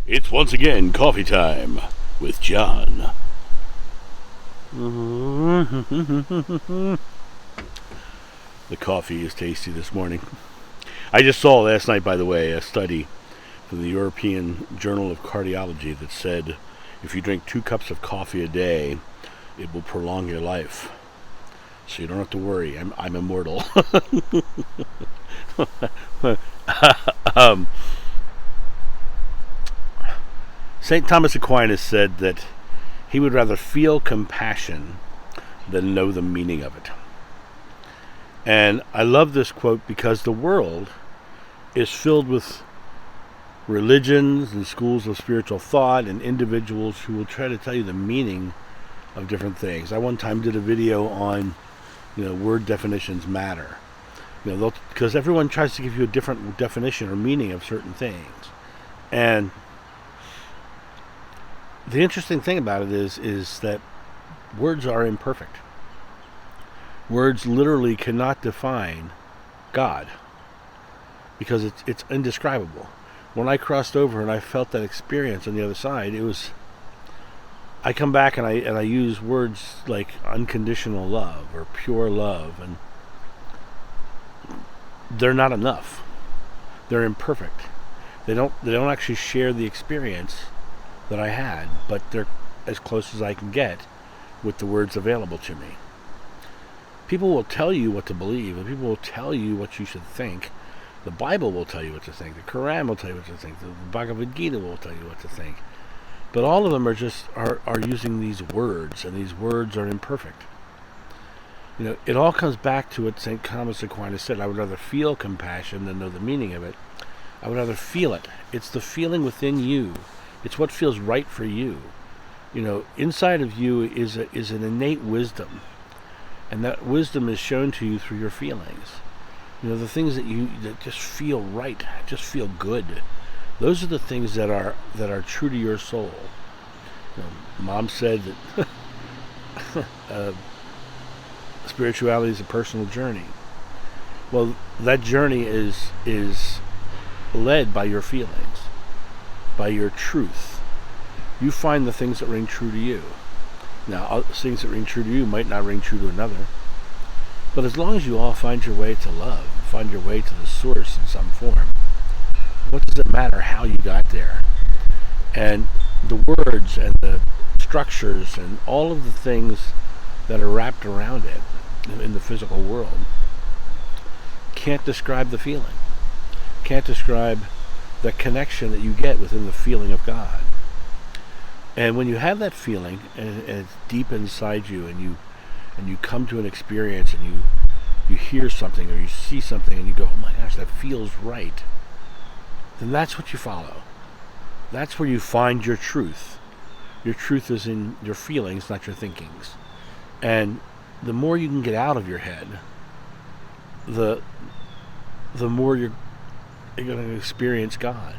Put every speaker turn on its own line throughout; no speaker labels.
It's once again coffee time with John. The coffee is tasty this morning. I just saw last night, by the way, a study from the European Journal of Cardiology that said if you drink 2 cups of coffee a day, it will prolong your life. So you don't have to worry. I'm immortal. St. Thomas Aquinas said that he would rather feel compassion than know the meaning of it. And I love this quote because the world is filled with religions and schools of spiritual thought and individuals who will try to tell you the meaning of different things. I one time did a video on, word definitions matter. Because everyone tries to give you a different definition or meaning of certain things. And the interesting thing about it is that words are imperfect. Words literally cannot define God because it's indescribable. When I crossed over and I felt that experience on the other side, I come back and I use words like unconditional love or pure love, and they're not enough. They're imperfect. They don't actually share the experience that I had, but they're as close as I can get with the words available to me. People will tell you what to believe, and people will tell you what you should think. The Bible will tell you what to think. The Quran will tell you what to think. The Bhagavad Gita will tell you what to think. But all of them are using these words, and these words are imperfect. It all comes back to what St. Thomas Aquinas said. I would rather feel compassion than know the meaning of it. I would rather feel it. It's the feeling within you. It's what feels right for you. Inside of you is an innate wisdom, and that wisdom is shown to you through your feelings. The things that just feel right, just feel good. Those are the things that are true to your soul. Mom said that spirituality is a personal journey. Well, that journey is led by your feelings, by your truth. You find the things that ring true to you. Now, things that ring true to you might not ring true to another. But as long as you all find your way to love, find your way to the source in some form, what does it matter how you got there? And the words and the structures and all of the things that are wrapped around it in the physical world can't describe the feeling, can't describe the connection that you get within the feeling of God. And when you have that feeling and it's deep inside you, and you come to an experience and you hear something or you see something and you go, oh my gosh, that feels right, then that's what you follow. That's where you find your truth. Your truth is in your feelings, not your thinkings. And the more you can get out of your head, the more you're going to experience God.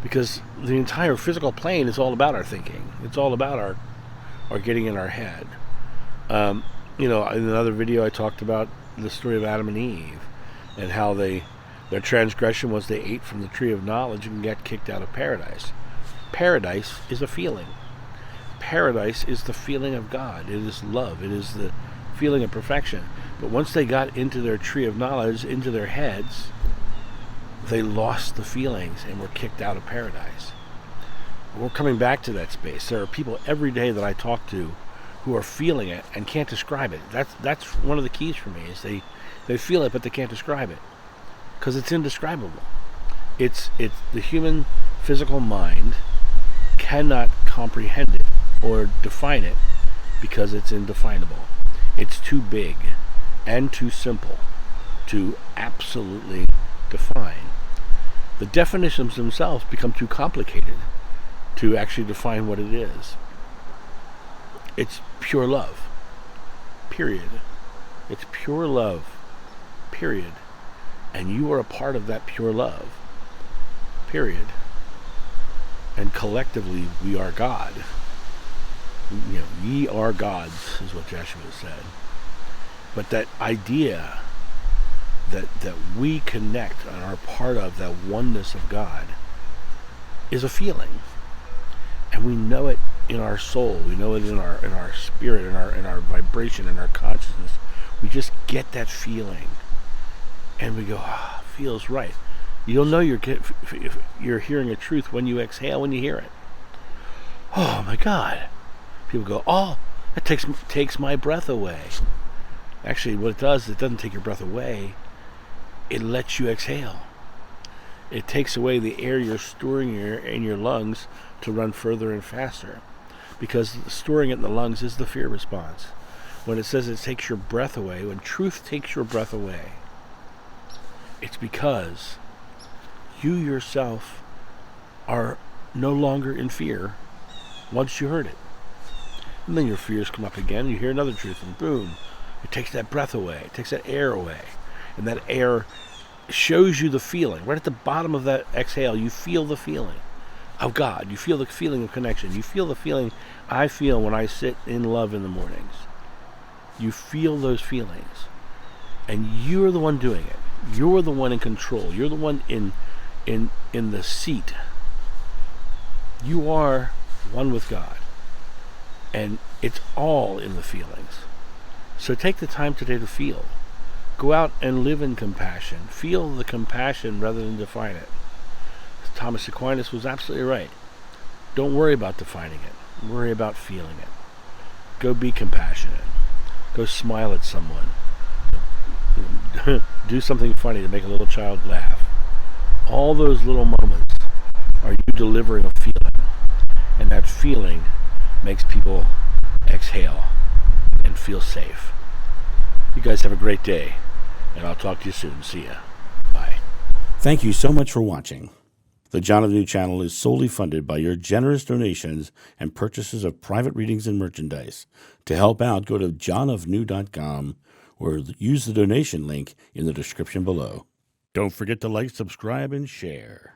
Because the entire physical plane is all about our thinking. It's all about our getting in our head. In another video I talked about the story of Adam and Eve and how their transgression was they ate from the tree of knowledge and got kicked out of paradise. Paradise is a feeling. Paradise is the feeling of God. It is love. It is the feeling of perfection. But once they got into their tree of knowledge, into their heads, they lost the feelings and were kicked out of paradise. We're coming back to that space. There are people every day that I talk to who are feeling it and can't describe it. That's one of the keys for me, is they feel it but they can't describe it because it's indescribable. It's the human physical mind cannot comprehend it or define it because it's indefinable. It's too big and too simple to absolutely define. The definitions themselves become too complicated to actually define what it is. It's pure love, period. It's pure love, period. And you are a part of that pure love, period. And collectively, we are God. Ye are gods, is what Joshua said. But that idea that we connect and are part of that oneness of God is a feeling, and we know it in our soul. We know it in our spirit, in our vibration, in our consciousness. We just get that feeling, and we go, ah, feels right. You'll know you're hearing a truth when you exhale, when you hear it. Oh my God! People go, oh, that takes my breath away. Actually, what it does, it doesn't take your breath away. It lets you exhale. It takes away the air you're storing in your lungs to run further and faster, because storing it in the lungs is the fear response. When it says it takes your breath away, when truth takes your breath away, it's because you yourself are no longer in fear once you heard it. And then your fears come up again, you hear another truth, and boom, it takes that breath away, it takes that air away. And that air shows you the feeling. Right at the bottom of that exhale, you feel the feeling of God. You feel the feeling of connection. You feel the feeling I feel when I sit in love in the mornings. You feel those feelings. And you're the one doing it. You're the one in control. You're the one in the seat. You are one with God. And it's all in the feelings. So take the time today to feel. Go out and live in compassion. Feel the compassion rather than define it. Thomas Aquinas was absolutely right. Don't worry about defining it. Worry about feeling it. Go be compassionate. Go smile at someone. Do something funny to make a little child laugh. All those little moments are you delivering a feeling. And that feeling makes people exhale and feel safe. You guys have a great day, and I'll talk to you soon. See ya. Bye.
Thank you so much for watching. The John of New channel is solely funded by your generous donations and purchases of private readings and merchandise. To help out, go to johnofnew.com or use the donation link in the description below. Don't forget to like, subscribe, and share.